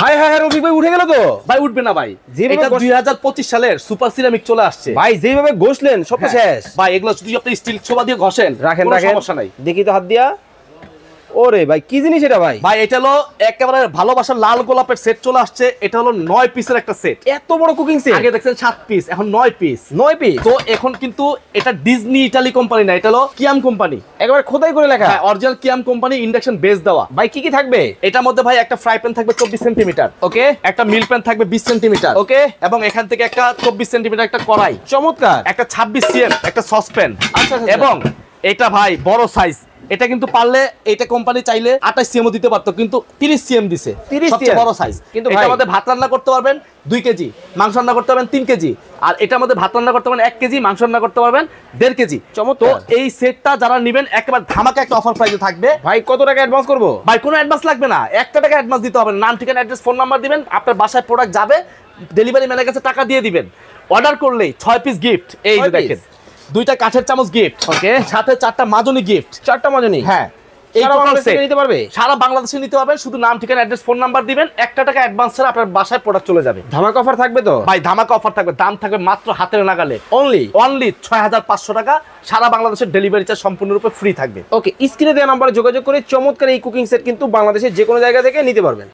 High high Rafiq ভাই উঠে গেল তো ভাই উঠবে না ভাই, এটা 2025 সালের সুপার সিরামিক চলে আসছে ভাই, যেভাবে ঘষলেন সব তো শেষ ভাই। এগুলো যদি আপনি স্টিল ছোবা দিয়ে ঘষেন রাখেন সমস্যা নাই। দেখি তো হাত দিয়া। ওরে ভাই কি জিনিস এটা ভাই? ভাই এটা হলো একেবারে ভালোবাসার লাল গোলাপের সেট চলে আসছে। এটা হলো 9 পিসের একটা সেট। এত বড় কুকিং সেট? আগে দেখছেন 7 পিস, এখন 9 পিস। 9 পিস? তো এখন কিন্তু এটা ডিজনি ইতালি কোম্পানি না, এটা হলো কিয়াম কোম্পানি, একবারে খোদাই করে লেখা। হ্যাঁ, অরিজিনাল কিয়াম কোম্পানি, ইন্ডাকশন বেস দেওয়া। ভাই কি কি থাকবে এটার মধ্যে? ভাই একটা ফ্রাই প্যান থাকবে 24 সেন্টিমিটার, ওকে। একটা মিল প্যান থাকবে 20 সেন্টিমিটার, ওকে। এবং এখান থেকে একটা 24 সেন্টিমিটার একটা কড়াই, চমৎকার। একটা 26 সিএম একটা সসপ্যান। আচ্ছা। এবং এটা ভাই বড় সাইজ, এটা কিন্তু পারলে এটা কোম্পানি চাইলে 28 সিএম ও দিতে পারতো, কিন্তু 30 সিএম দিছে, 30 সবচেয়ে বড় সাইজ। কিন্তু এটার মধ্যে ভাত রান্না করতে পারবেন 2 কেজি, মাংস রান্না করতে পারবেন 3 কেজি, আর এটার মধ্যে ভাত রান্না করতে পারবেন 1 কেজি, মাংস রান্না করতে পারবেন 1.5 কেজি। চমৎকার। তো এই সেটটা যারা নেবেন একেবারে ধামাকা একটা অফার প্রাইসে থাকবে। ভাই কত টাকা অ্যাডভান্স করব? ভাই কোনো অ্যাডভান্স লাগবে না, 1 টাকা অ্যাডভান্স দিতে হবে না। নাম, ঠিকানা, অ্যাড্রেস, ফোন নাম্বার দিবেন, আপনার বাসায় প্রোডাক্ট যাবে, ডেলিভারি ম্যানের কাছে টাকা দিয়ে দিবেন। অর্ডার করলেই 6 পিস গিফট, এই যে দেখেন 2টা কাঠের চামচ গিফট, ওকে, সাথে 4টা মাজনি গিফট। 4টা মাজনি? হ্যাঁ, এই সারা টোটাল বাংলাদেশে সেট নিতে পারবে? সারা বাংলাদেশে নিতে পারবেন। শুধু নাম, ঠিকানা, অ্যাড্রেস, ফোন নাম্বার দিবেন, 1 টাকা অ্যাডভান্স ছাড়া আপনার বাসায় প্রোডাক্ট চলে যাবে। ধামাকা অফার থাকবে তো? ভাই ধামাকা অফার থাকবে, দাম থাকবে মাত্র হাতের নাগালে, অনলি 6500 টাকা। সারা বাংলাদেশের ডেলিভারি চার্জ সম্পূর্ণরূপে ফ্রি থাকবে। ওকে, স্ক্রিনে দেওয়া নম্বরে যোগাযোগ করে চমৎকার এই কুকিং সেট কিন্তু বাংলাদেশের যে কোনো জায়গা থেকে নিতে পারবেন।